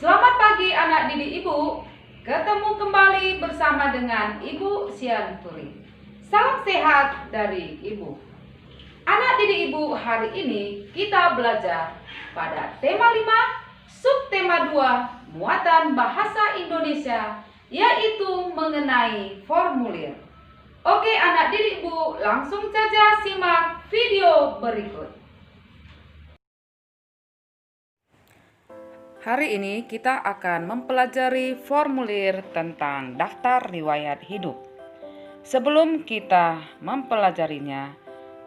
Selamat pagi anak didik Ibu. Ketemu kembali bersama dengan Ibu Sianturi. Salam sehat dari Ibu. Anak didik Ibu, hari ini kita belajar pada tema 5, subtema 2, muatan bahasa Indonesia, yaitu mengenai formulir. Oke anak didik Ibu, langsung saja simak video berikut. Hari ini kita akan mempelajari formulir tentang daftar riwayat hidup. Sebelum kita mempelajarinya,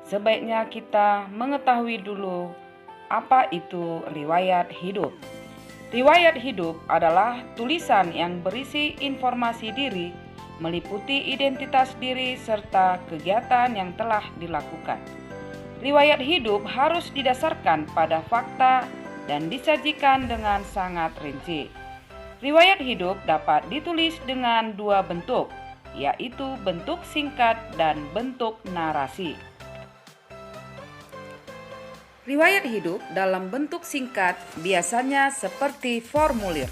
sebaiknya kita mengetahui dulu apa itu riwayat hidup. Riwayat hidup adalah tulisan yang berisi informasi diri, meliputi identitas diri serta kegiatan yang telah dilakukan. Riwayat hidup harus didasarkan pada fakta dan disajikan dengan sangat rinci. Riwayat hidup dapat ditulis dengan dua bentuk, yaitu bentuk singkat dan bentuk narasi. Riwayat hidup dalam bentuk singkat biasanya seperti formulir.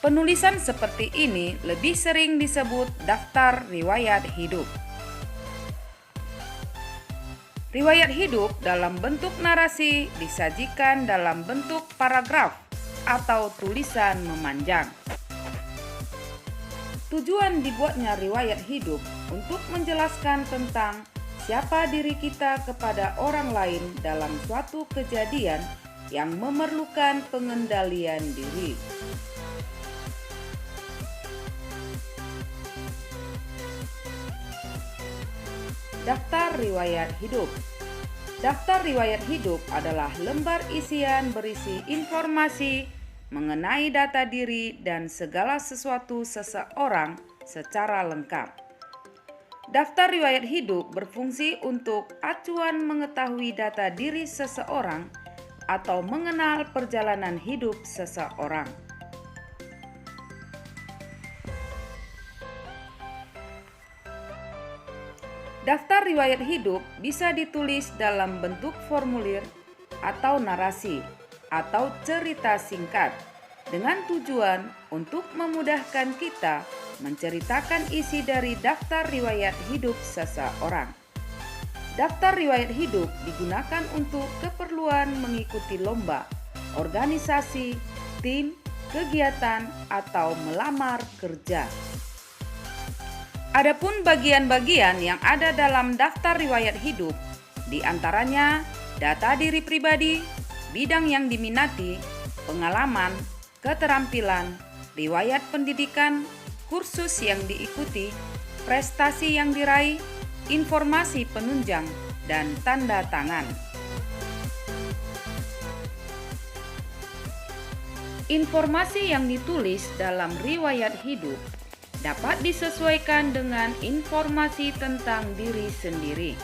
Penulisan seperti ini lebih sering disebut daftar riwayat hidup. Riwayat hidup dalam bentuk narasi disajikan dalam bentuk paragraf atau tulisan memanjang. Tujuan dibuatnya riwayat hidup untuk menjelaskan tentang siapa diri kita kepada orang lain dalam suatu kejadian yang memerlukan pengendalian diri. Daftar riwayat hidup. Daftar riwayat hidup adalah lembar isian berisi informasi mengenai data diri dan segala sesuatu seseorang secara lengkap. Daftar riwayat hidup berfungsi untuk acuan mengetahui data diri seseorang atau mengenal perjalanan hidup seseorang. Daftar riwayat hidup bisa ditulis dalam bentuk formulir atau narasi atau cerita singkat dengan tujuan untuk memudahkan kita menceritakan isi dari daftar riwayat hidup seseorang. Daftar riwayat hidup digunakan untuk keperluan mengikuti lomba, organisasi, tim, kegiatan, atau melamar kerja. Adapun bagian-bagian yang ada dalam daftar riwayat hidup, diantaranya data diri pribadi, bidang yang diminati, pengalaman, keterampilan, riwayat pendidikan, kursus yang diikuti, prestasi yang diraih, informasi penunjang, dan tanda tangan. Informasi yang ditulis dalam riwayat hidup dapat disesuaikan dengan informasi tentang diri sendiri.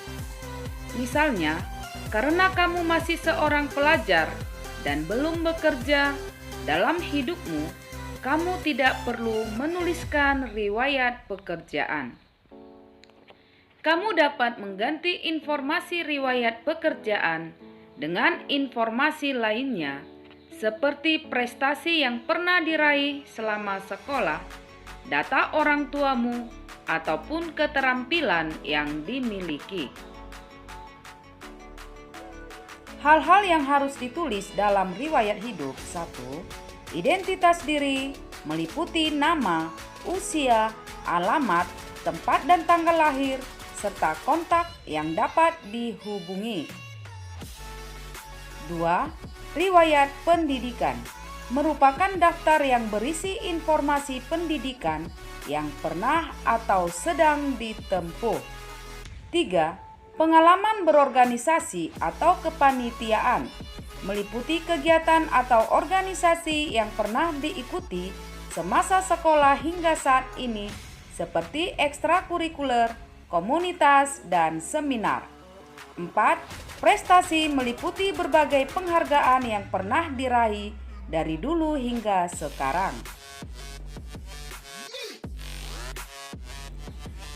Misalnya, karena kamu masih seorang pelajar dan belum bekerja dalam hidupmu, kamu tidak perlu menuliskan riwayat pekerjaan. Kamu dapat mengganti informasi riwayat pekerjaan dengan informasi lainnya, seperti prestasi yang pernah diraih selama sekolah, data orang tuamu, ataupun keterampilan yang dimiliki. Hal-hal yang harus ditulis dalam riwayat hidup. 1. Identitas diri meliputi nama, usia, alamat, tempat dan tanggal lahir, serta kontak yang dapat dihubungi. 2. Riwayat pendidikan merupakan daftar yang berisi informasi pendidikan yang pernah atau sedang ditempuh. 3. Pengalaman berorganisasi atau kepanitiaan meliputi kegiatan atau organisasi yang pernah diikuti semasa sekolah hingga saat ini seperti ekstrakurikuler, komunitas, dan seminar. 4. Prestasi meliputi berbagai penghargaan yang pernah diraih dari dulu hingga sekarang.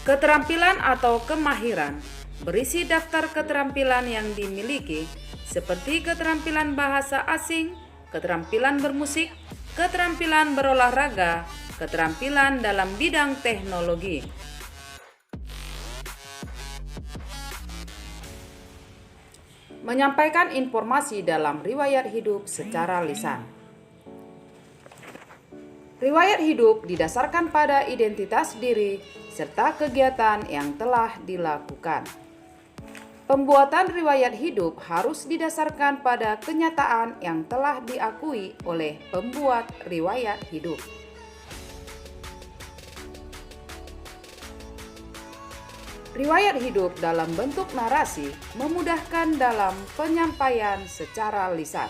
Keterampilan atau kemahiran berisi daftar keterampilan yang dimiliki seperti keterampilan bahasa asing, keterampilan bermusik, keterampilan berolahraga, keterampilan dalam bidang teknologi. Menyampaikan informasi dalam riwayat hidup secara lisan. Riwayat hidup didasarkan pada identitas diri serta kegiatan yang telah dilakukan. Pembuatan riwayat hidup harus didasarkan pada kenyataan yang telah diakui oleh pembuat riwayat hidup. Riwayat hidup dalam bentuk narasi memudahkan dalam penyampaian secara lisan.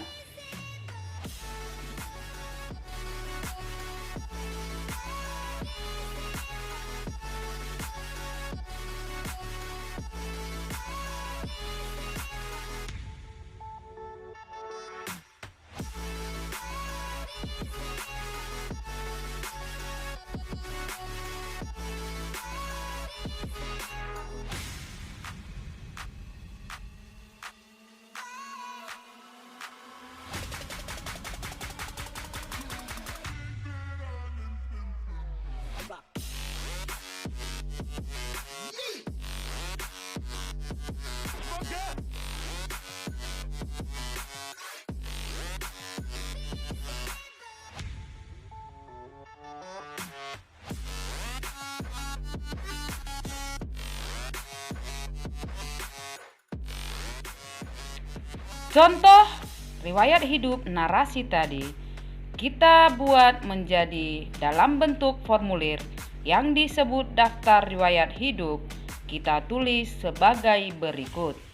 Contoh riwayat hidup narasi tadi kita buat menjadi dalam bentuk formulir yang disebut daftar riwayat hidup. Kita tulis sebagai berikut.